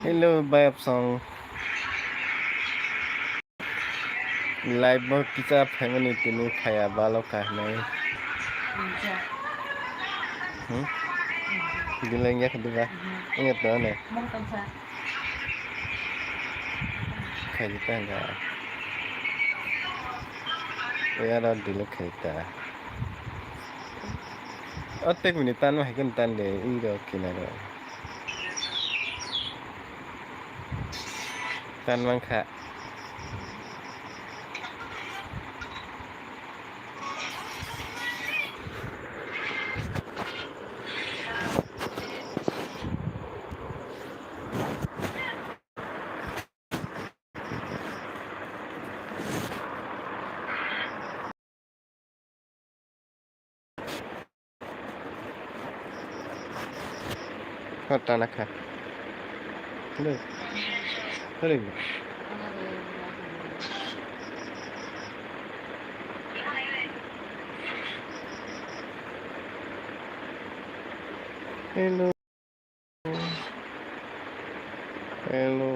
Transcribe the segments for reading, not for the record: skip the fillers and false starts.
Hello, Bayap Song. Live mo kita family tini khaya balo kahnai. Dilengya kedua. Ingat tuh nih. Kayak kita enggak. Ya ada dulu kita. Otek menitan mah kan tan deh. Iro kinaro. Tan mangka. Kota nakha. Hello. Hello. Hello. Hello.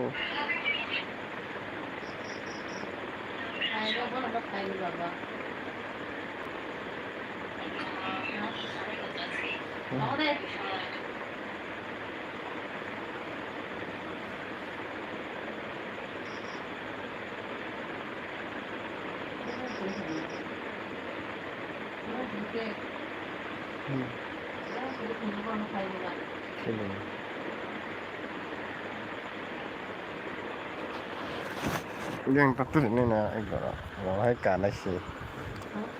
Hello. Yang tatu ini na igora. Mau hai kana sih.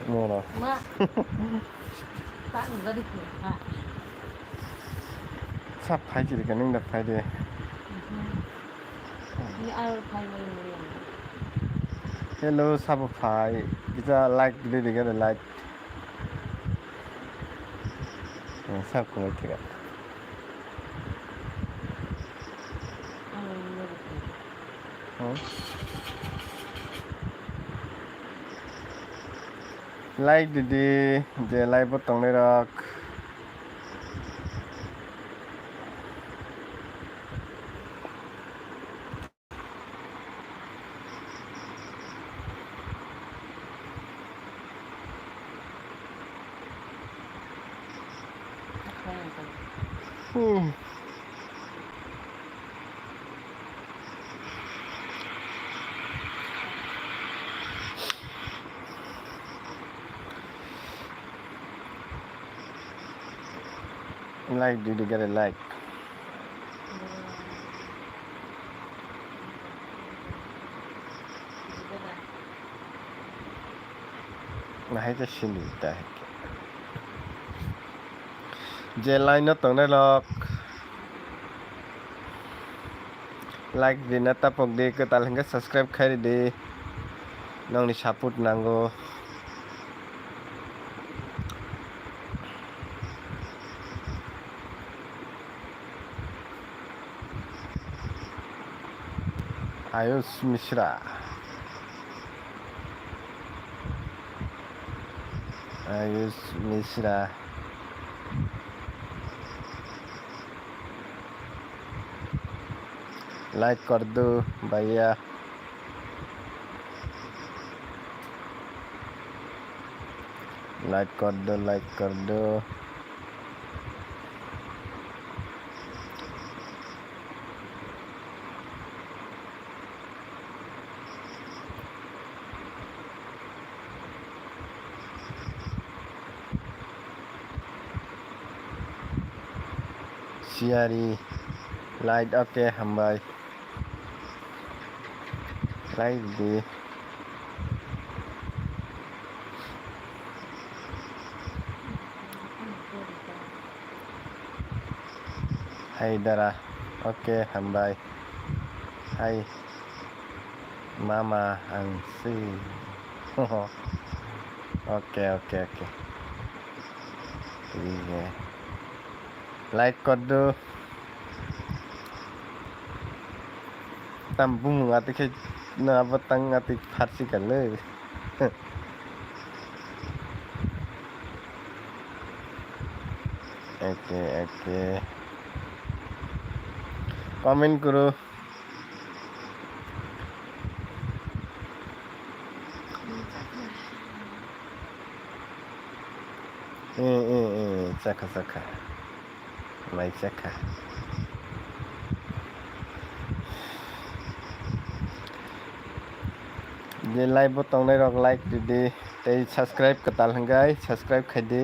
Mau lo. Sắp phai chỉ cái nên đặt phai đi. Hello, sắp phai. Kita like đi đi cái like. Sắp cũng được kìa. Like đi đi, je like button này rak. Like đi đi cái like. Mà hay cho xin được tại. Je like nó tông này rak. Like di na tapok di ke talengga subscribe kari di nong ni support nanggo Ayus Mishra Ayus Mishra like कर दो भैया like कर दो Siari like oke hambai like di Hai Dara oke hambai Hai Mama Angsi oke iya like कर दो tampung ngati ke na batang ngati farsi kale oke comment করো। চাখা চাখা নাই চাখা जे live बताउने रक लाइक दिदी तै subscribe ka tal hanggai subscribe khaidi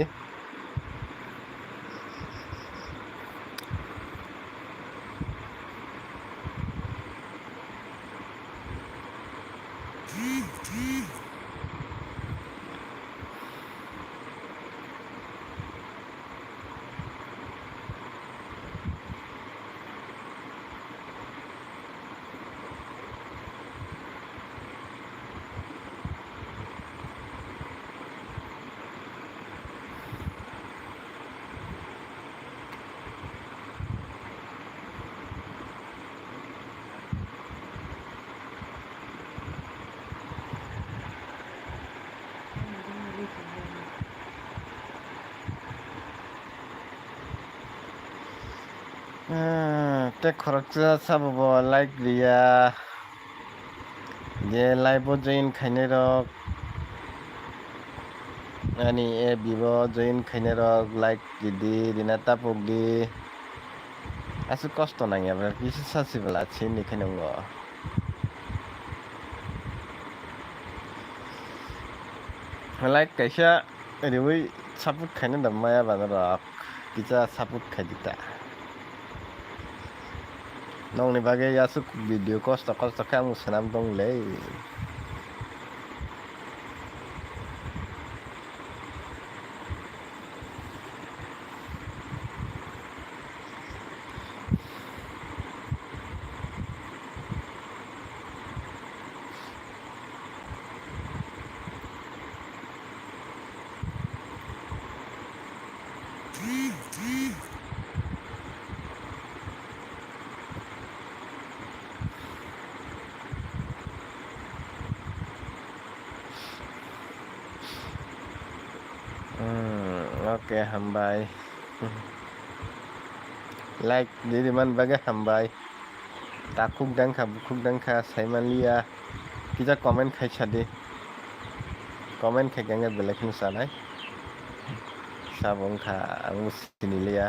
tek khoroksa sababo like riya je live join khaine rok ani e bibo join khaine rok like didi rina tapok di asu kosto nangya bra kisi sasibala chini khainongo like kaisa riwi support khaine da maya bana rok kisa support khaidita nongni bagay asuk video kosto khamu sanam donglei oke hambai like didi man bagay hambai takuk dangkha bukuk dangkha saimanliya kita comment khaisadi comment khaiganga belek nusanai sabong kha ang siniliya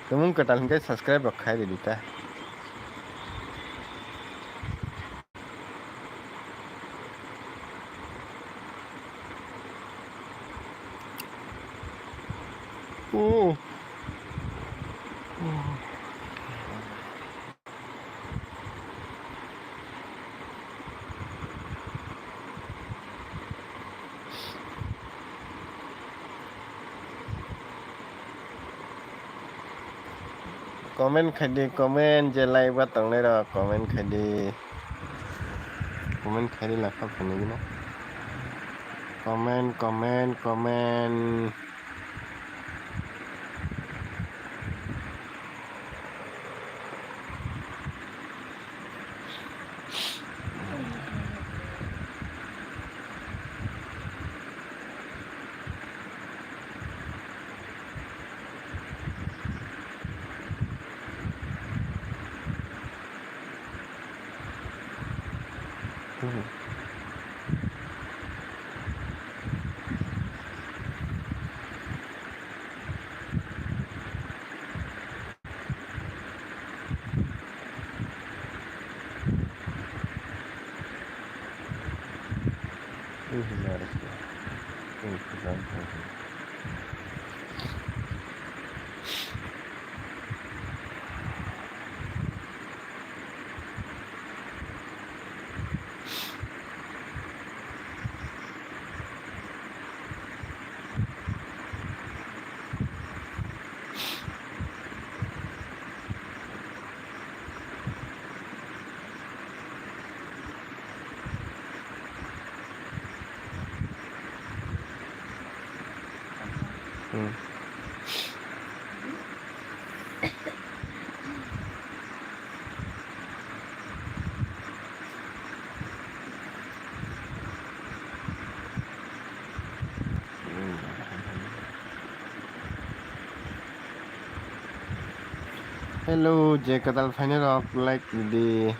tumung katal hingkai subscribe rok khai dita comment khaidi comment je live ba tongnai rok comment khaidi lakha phani gina comment Hello, je kadal final of like di.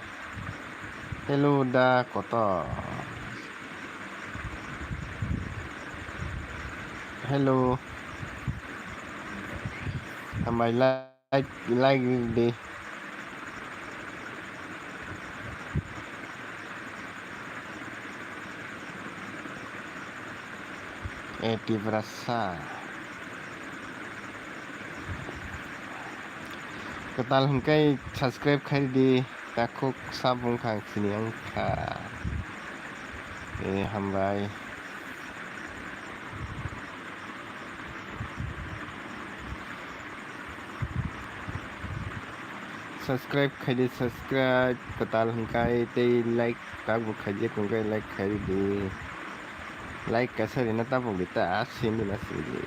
Hello da koto. Hello. Amai like di. Eti berasa. Ketal hengkai subscribe kai di takuk sabung kang sini angka. Hambai. Subscribe kai di subscribe ketal hengkai te like takuk kai di kungkai like kai di. Like kasari na tapok di ta asin di nasi di.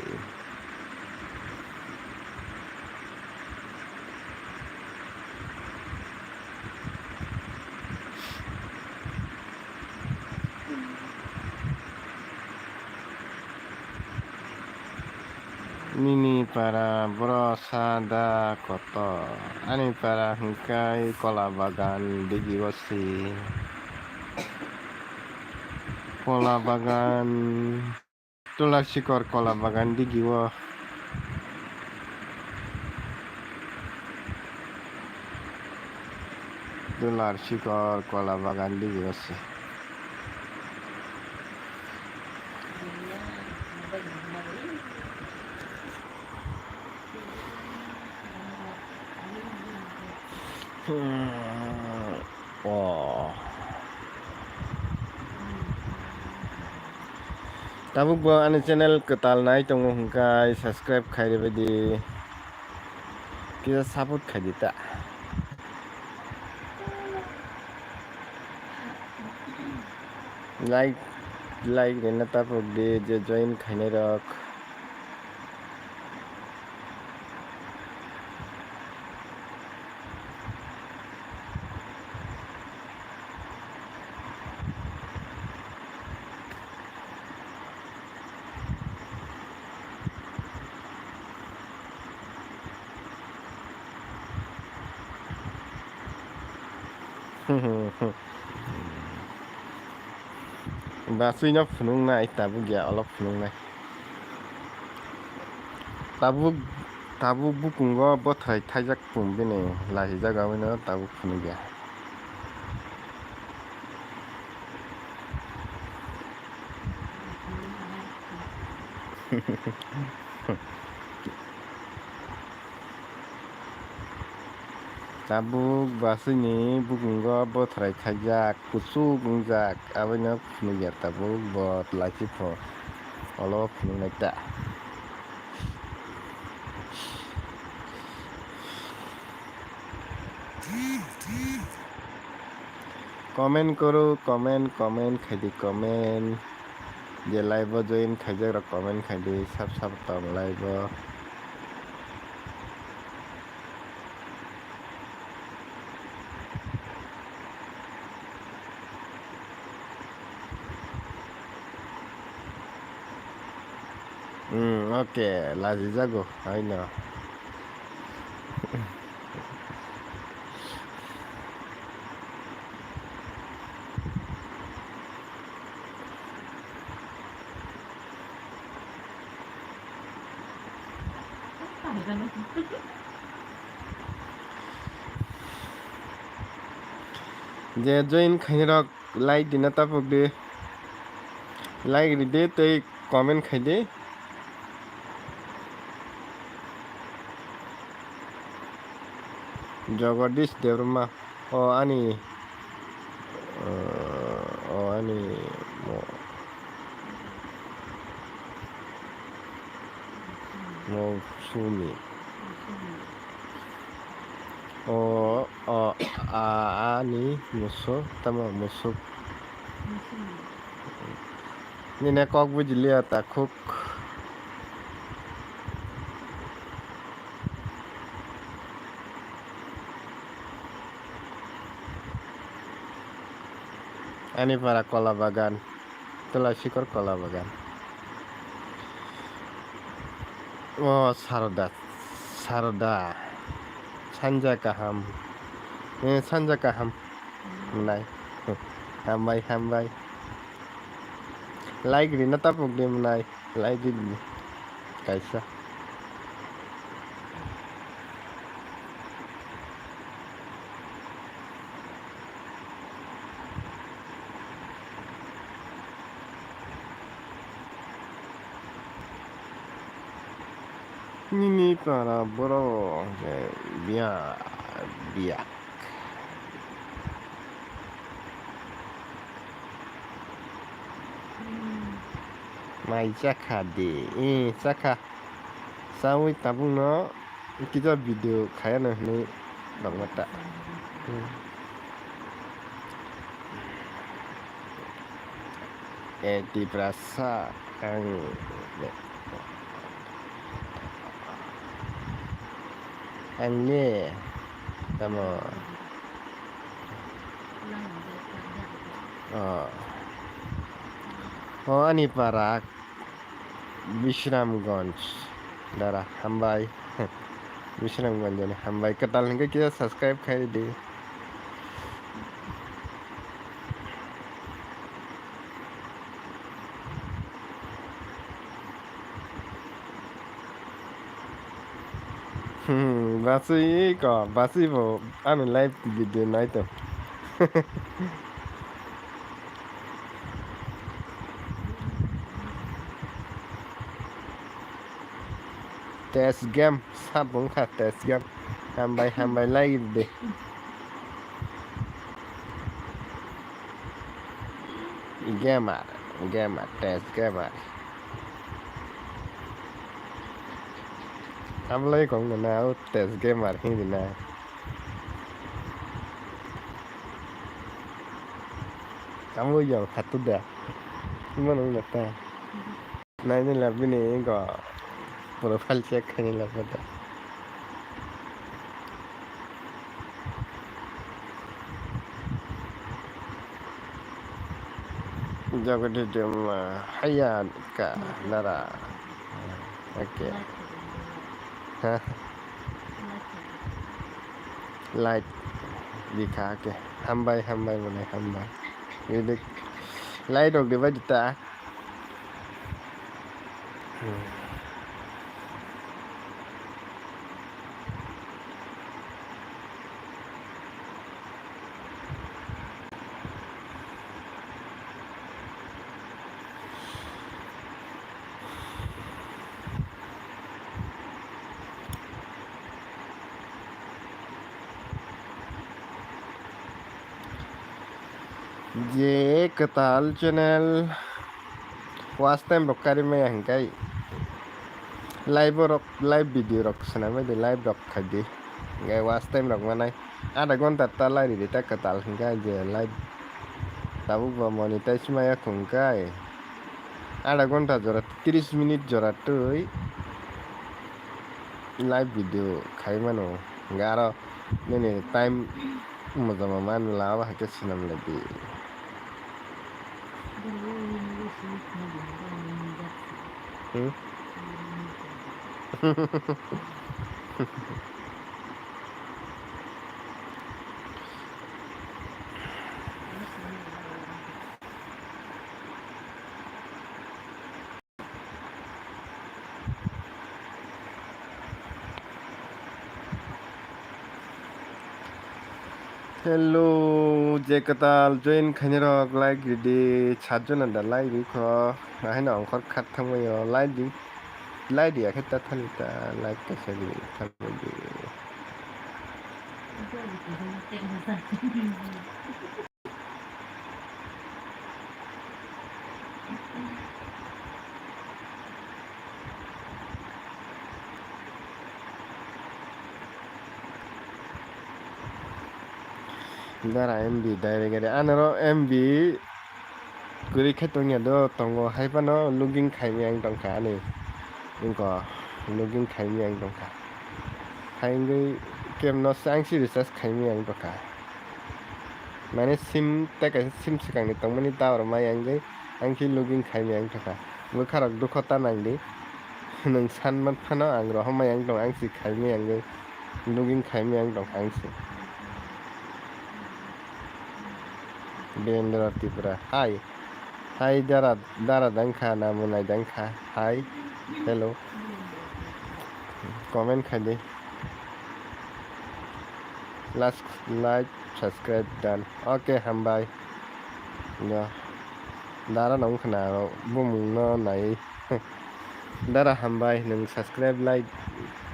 Mini para brosada koto. Ani para hengkai kola bagan di giwasi. Kola bagan tular sikor kola bagan di giwa. Tular sikor kola bagan di giwasi. Oh. Tabuk bo ani channel ketal nai tongo hengkai subscribe kai badi. Kita support kai dita. Like rena tapok di je join kai nai rok. Basui no phunung nai tabuk ya olop phunung nai. Tabuk bukungo bothai thajak pumbini lahi jaga wino tabuk phunung ya. Tabuk basui ni bukungo bothai thajak kusuk ungjak abino phunung ya tabuk bot lachi pho olop phunung nai ta. Comment koro comment khai comment je live join khai jak comment khai di sab tong live. Okay, laji jago aina. Je join khai rok like dina tapok di. Like di de tei comment khai di. Jagadish Devrama ani mo sumi ani muso tama musuk ni na kok bujilia takuk ani para kola bagan tela sikor kola bagan. Oh Saroda सानजा गाहाम सानजा गाहाम नाय हामबाय हामबाय लाइग्रिना तापुगदे नाय लाइग्रि kaisa ini para bro biar biak mai chaka de chaka sawi tabung no kita video kaya na ni bang mata di berasa ang ni tamo ani para Vishramganj darah hambai Vishramganj ni hambai ketal hingga kita subscribe kaya di basi bo anu live video na ito test game sabung ka test game hambai lagi deh game test game lagi kong na test game hindi na kamu yang satu dah gimana nata nah ini lebih nih kok profile check ini lebih dah jago di rumah hayat ka lara oke light दिखा के hambai mana hambai ini light dog dewa juta ये कताल channel वास्ते में रोकारी में हंकाई live video रख सना में दे live रख खदी गए वास्ते में रख मनाई आधा घंटा तला री ता कताल हंकाई जे लाइव ताबु बा मोनेटाइज में या हंकाई आधा घंटा जरा 30 मिनट जरा तो लाइव वीडियो खाई मनो गारो ने टाइम मजा मान लावा हके सिनम लगी Hello, Jekatal, join Kanyarok like the Chadjon and the light because I know got cut away or lighting. Light, I hit that like I said, Dara MB direct anaro MB kuri khetongya do tongo haipano login khaimyang tongkha ani ingko login khaimyang tongkha haingai kemno sangsi research khaimyang tongkha mane sim taka sim sikangni tongmani tawar mayangai angki login khaimyang tongkha bukharok dukhota nangdi nung sanman phano ang rohmayang tong angsi khaimyang login khaimyang tongkhangsi Birendra Tripura hi dara dangkha namunai dangkha hi hello comment khai last like subscribe done okay hambai ya dara nong khana bumung no nai dara hambai nung subscribe like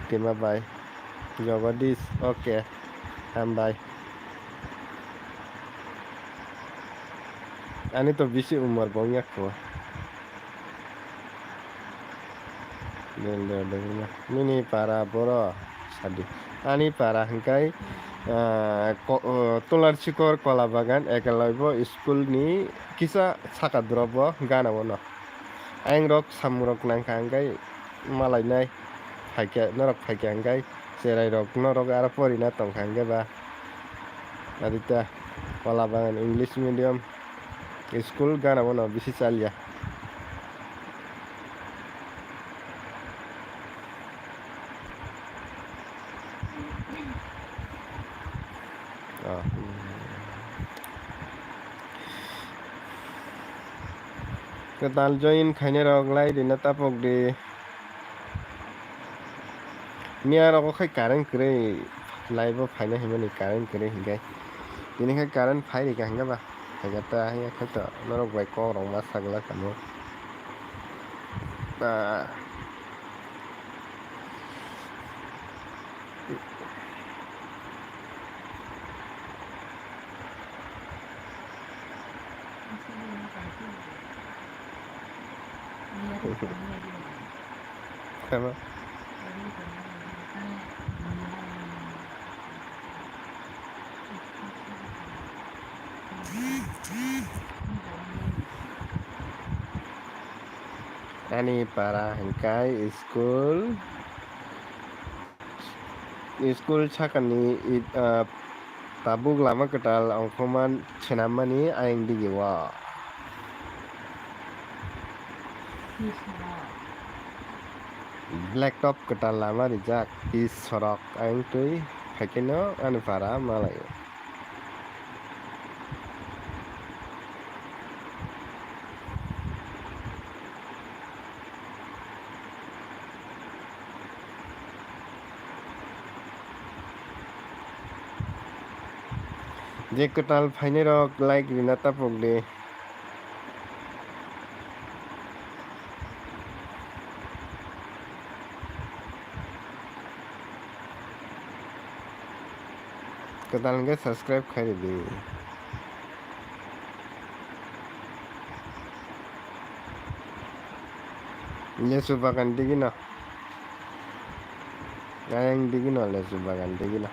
kema bai Jogadis okay hambai ani to bisi umur bongyak ko mini para boro sadi ani para hingkai tolar chikor kola bagan ekalaibo school ni kisa saka drobo gana wono aing rok samrok nangka hingkai malai nai haikya norok haikya hingkai serai rok norok ara porina tongkha hingkai ba adita kola bagan English medium school gana wono bisi salya ketal join khaine rok lai dina tapok di mia rok khai current krei lai bo phaina himani current krei hingai dini khai current phai ri hingga ba hagata ya khato norok bai ko rok ma sagla kamo Apa? Ani para hingkai school sakani tabuk lama ketal angkoman senamani aing digiwa blacktop ketal lama rijak is sorok aing tui hakino anu para malai je ketal phaine rok like rina tapok de ketal hingga subscribe khai di lesu bagan digino aing digino lesu bagan digino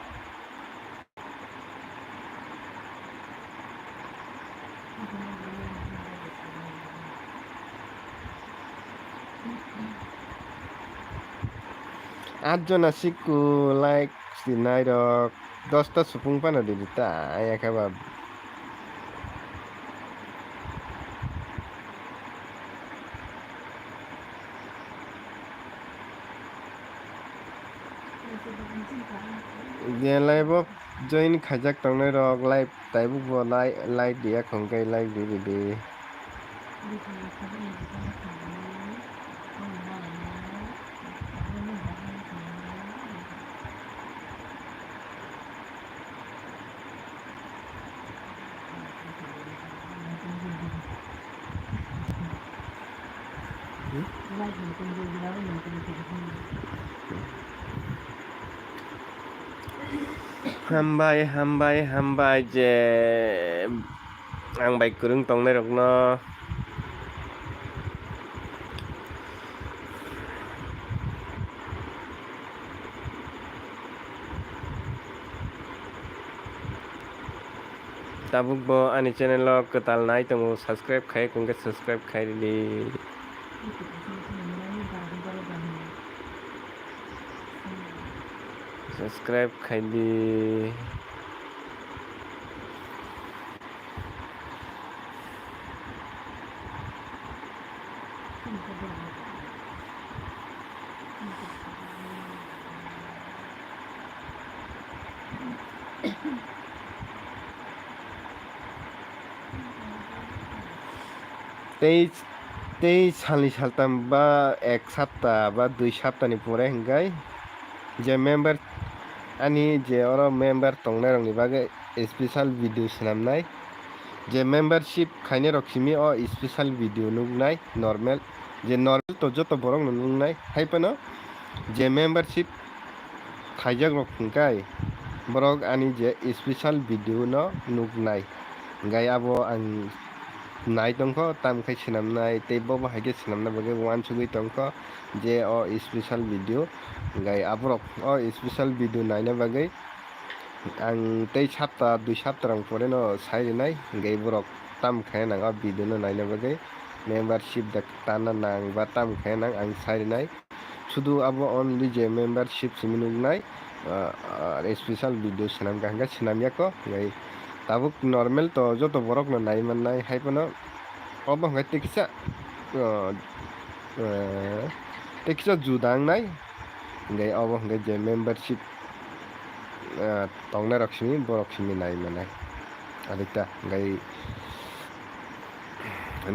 Atjona siku like sinai rok 10ta supung pano didita aya kaba dia live join khajak tongnai rok live taibuk bo like dia khongkai like di hambai je ang bai kurung tongnai rok no tabuk bo ani channel lo ketal nai tongo subscribe khai kongke subscribe khai di subscribe khai di tei salni saltam ba ek sapta ba 2 saptani pore hingkai je member ani je oro member tongnai rokni bagui special video swnamnai je membership khainai rok simi o special video nuknai normal je normal to joto borok no nuknai haipano je membership khaijak rok hingkai borok ani je special video no nuknai gai abo ang nai tongkho tamkhai swnamnai tei bobo haike swnamna bagui uansugui tongkho je o special video gai aborok o special video naina bagui ang tei sapta 2 sapta rang pore no sairinai gai borok tamkhai nang o video no naina bagui membership da tana nang ba tamkhai nang ang sairinai শুধু abo only je membership simi nuknai special video swnamkha hingkha swnamyako gai tabuk normal to joto borok no nai mannai haipano obo hingkha tekisa judangnai gai obo hingkha je membership tongnai rok simi borok simi nai mannai adita gai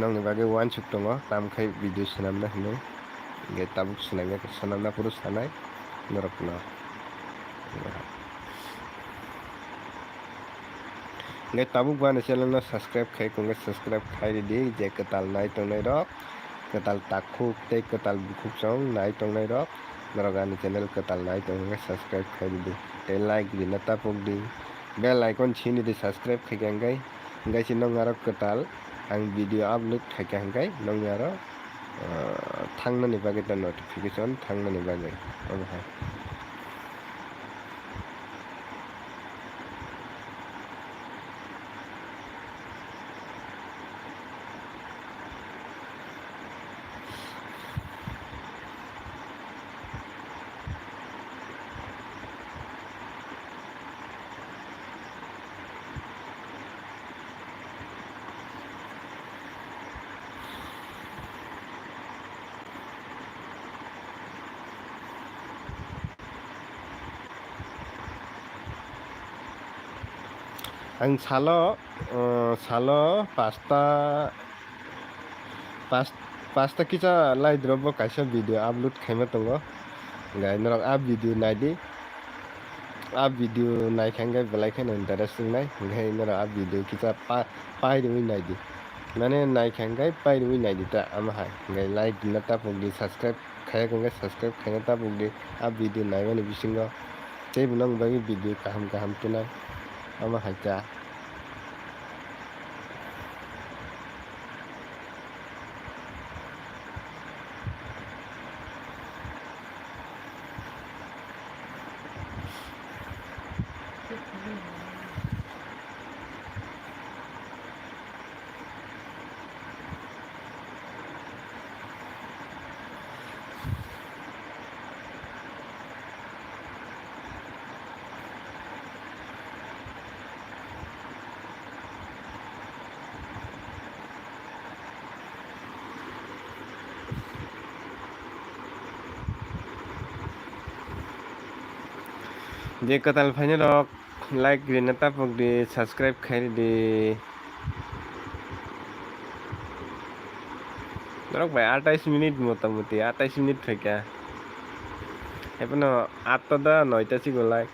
nongni bagui uansuk tongo tamkhai video swnamna hinui gai tabuk swnamna puro sanai norok no gai tabuk bani channel no subscribe khai kongkha subscribe khai redi je kwtal nai tongnai rok kwtal takhuk tei kwtal bukhuk chong nai tongnai rok norok ani channel kwtal nai tongkha subscribe khai redi tei like rina tapuk di bell icon chini di subscribe khai hingkai hingkai si nong aro kwtal ang video upload khaikha hingkai nong aro thangnani bagui ta notification thangnani bagui obo hai ang salo pasta kisa live drop bo kaisa video upload khaima tongo gai norok a video naidi a video naikha hingkai belai kheno interesting nai gai norok a video kisa pairui naidi mane naikha hingkai pairui naidi ta ama hai gai like dina tapukdi subscribe khaiya hingkai subscribe khaina tapukdi a video naimani bisingo teibo nong bagui video kaham kaham tunai ama hai ta je kwtal phaina rok like rina tapukdi subscribe khai redi norok bai 28 minute motamoti 28 minute phaikha epono 8 da 9 ta sigo like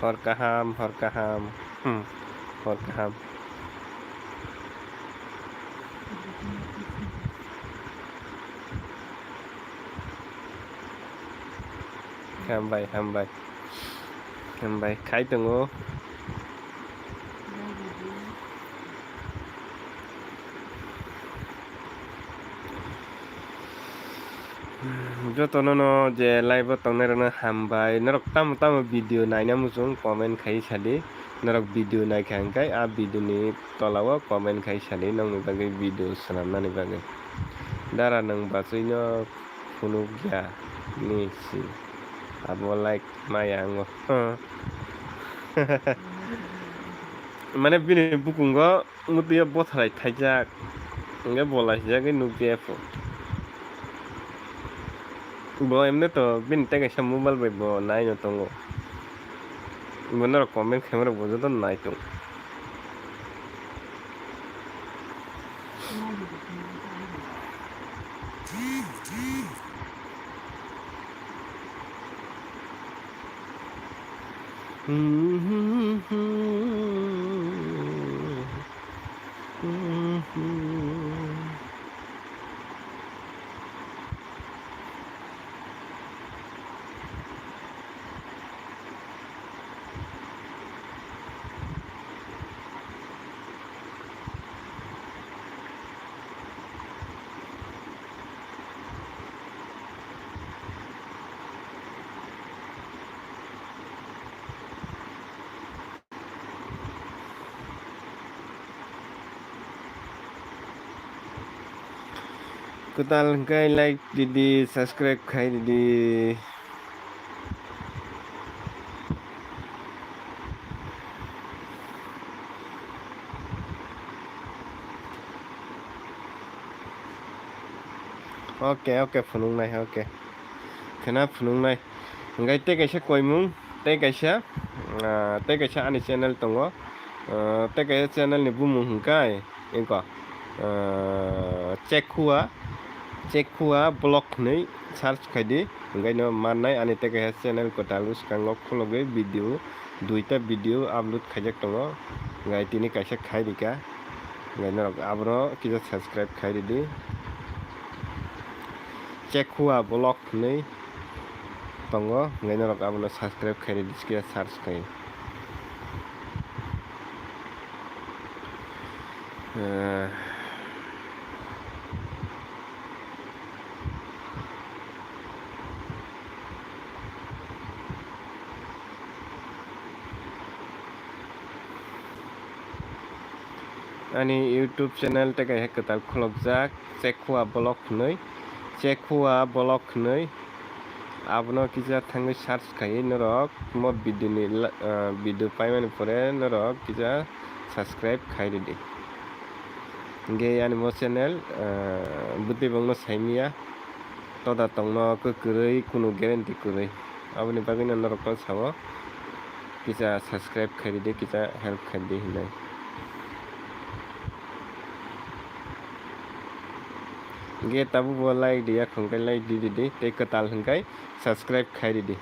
Horkaham horkaham hambai khai tongo joto no je live tongnai rokno hambai norok tamo video naina muchung comment khai sadi norok video naikha hingkai a video ni tolao comment khai sadi nongni bagui video swnamnani bagui dara nang bachuino phunuk ya ni si abo like mayango mane bini bukungo ngutiya bothalai thaijak nge bolaisjak nukje po bo emne to bini tege sa mobile bai bo naino tongo bonaro comment khamra bojo to nai tong Kutal kai like didi subscribe khai didi okay phunung nai okay khena phunung nai ngai te kaisa koimung te kaisa ani channel tongo te kaisa channel ni bumung hingkai engko chekhua blog nei search khaidi ngai no mannai ani te kaisa channel kotalu skango khulogoi video duita video upload khaijak tongo ngai tini kaisa khaidika ngai no abro kisa subscribe khaididi chekhua blog nei tongo ngai no abro subscribe khaididi skilla search khai ani YouTube channel te kai hekatal khulokjak chekhua blog nei abno kisa thangai search khai norok mo video ni video paimani pore norok kisa subscribe khai didi nge ani mo channel buti bangno saimia toda tongno kwrwui kuno guarantee kwrwui aboni bagui norok ko sawo kisa subscribe khai didi kisa help khai didi hinai ge tabu bo like dia khongkai like di te katal hingkai subscribe khai di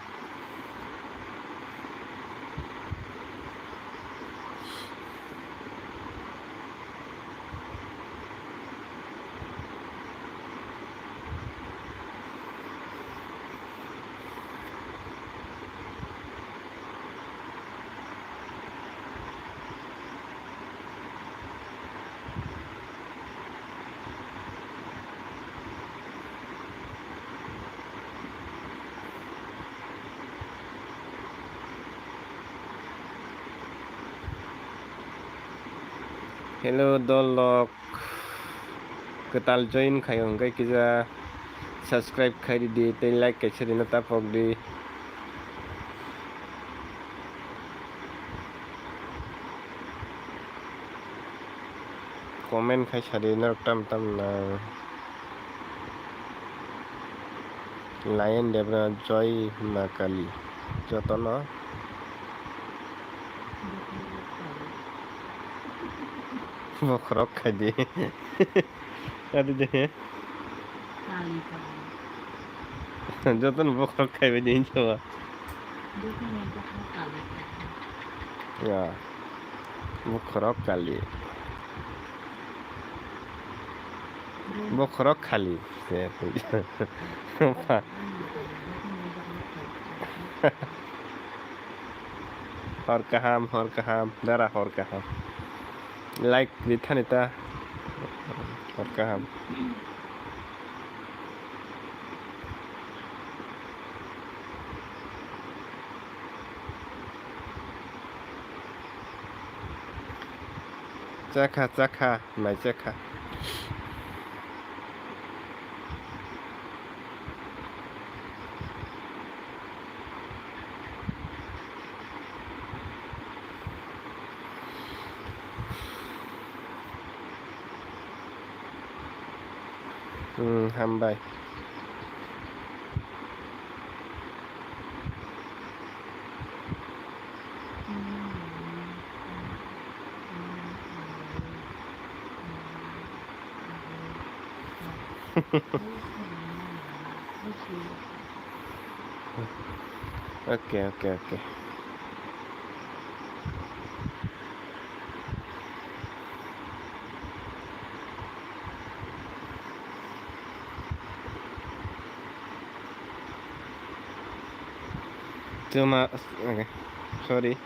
hello dolok katal join khai hingkai kisa subscribe khai di te like kaisa dina tapok di comment khai sadi norok tam na lion debra joy makali jotono bokrok khadi adi de joton bokrok khaibe din jowa ya bokrok kali bokrok khali hor kaham dara hor kaham like dithanita hor kaham chakha mai chakha हामबाय oke oke oke cuma oke sorry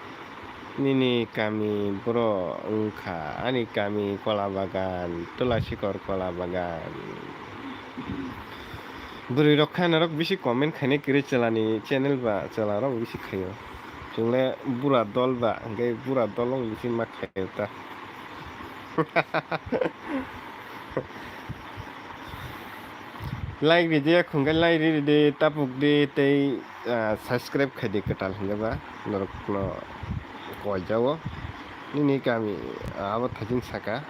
ini kami bro engka ini kami kolabagan tulasikor kolabagan beri rok khana rok bisi comment khane kiri chalani channel ba chala rok bisi khayo jungle bura dol ba ngai bura dolong bisi mak khayo ta like video khungai like de tapuk de tei subscribe khade katal hingaba norok no koi jawo ini kami abo thajing saka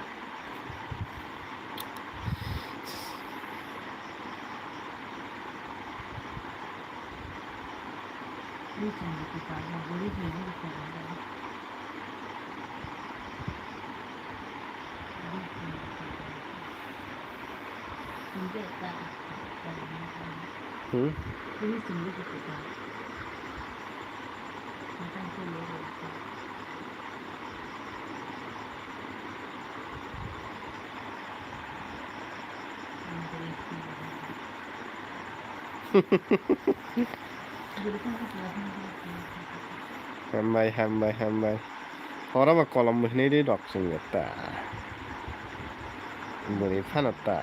hambai hora ba kolom ni de dok singeta beri phanata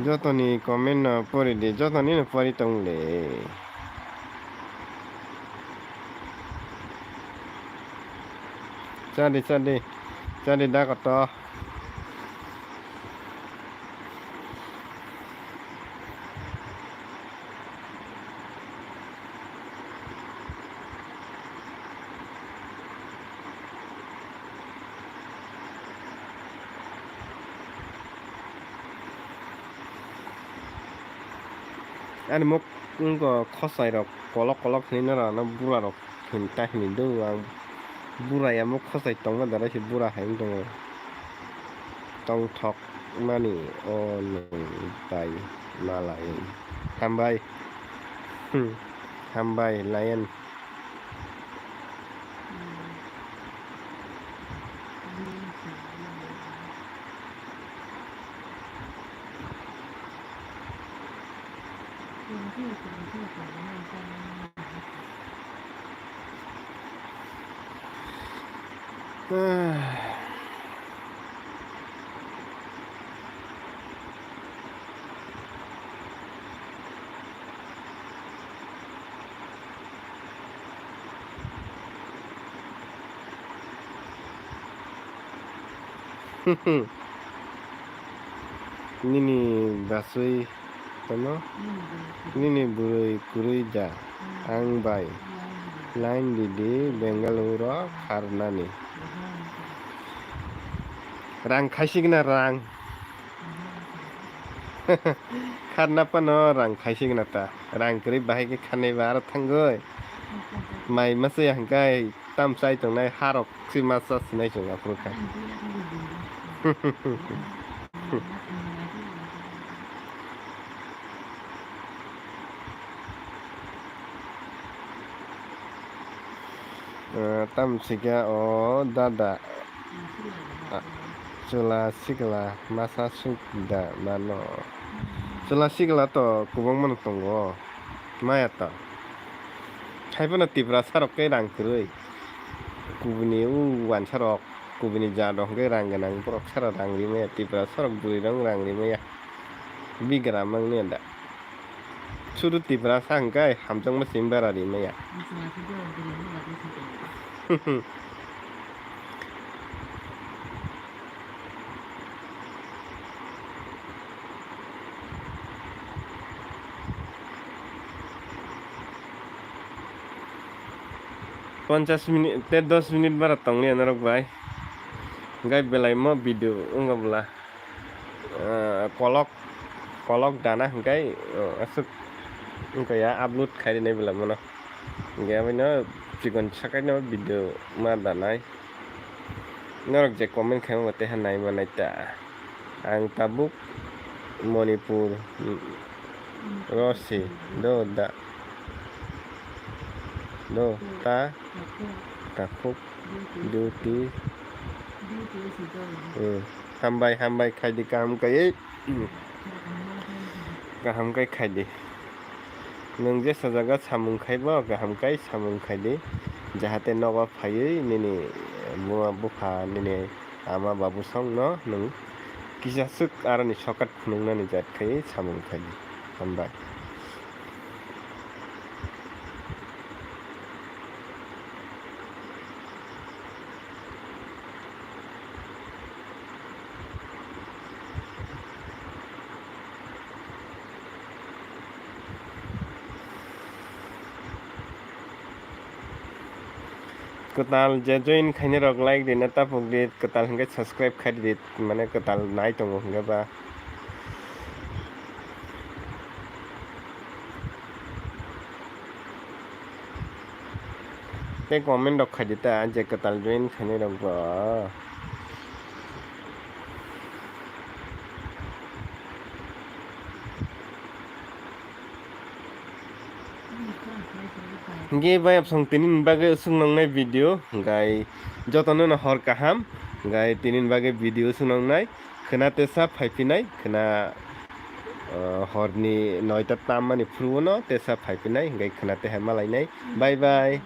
jotoni comment na pori de jotoni na pori tongle cari dah kata ani mok ko khosai rok kolok ni na bura rok hinta hin doang bura ya mok khosai tong ma dara si bura hain dong tong thok mani on tai malai hambai lion Nini basui tono nini burui kurui ja angbai line didi Bengaluru karnani rang khasigna rang karna pano rang khasigna ta rang kri bahai ke khane bar thangoi mai masai hangkai tam sai tongnai harok simasa sinai chunga pruka tam siga o dada chula sigla masa sukda mano chula sigla to kubong man tongo maya to haibana tibra sarok kai rang krui kubni wan sarok kubni ja dong kai rang ganang prok sarok rang ri tibra sarok buri rang ri ya bigra mang ne da sudu tibra sangkai hamjang ma simbara ri ya Minit, 10 minit barat tong ni anak bay. Gai belai mo video enggak belah kolok dana gai asuk engkau ya upload khai nai belah mono gai abino cikon sakai no video ma danai norok je comment khai mate hanai manai ta ang tabuk Manipur Rosi do da do ta takuk duty hambai khai di kaham kai kaham kai khai di nung je sajaga samung khai bo kaham kai samung khai di jahate nogo phaiui nini buma bufa nini ama babu song no nung kisa suk arani sokat phunung nani jat khai samung khai di hambai ketal je join khaine rok like di na tapuk di ketal hingga subscribe khai di mane ketal nai tongo hingga ba te comment rok khai di ta je ketal join khaine rok ba Ge bayap song tinin bagai sungnang nai video gai jotono na hor kaham gai tinin bagai video sungnang nai khena tesa phaipinai khena horni 9 ta tamani phruno tesa phaipinai gai khena te hamalai nai bye bye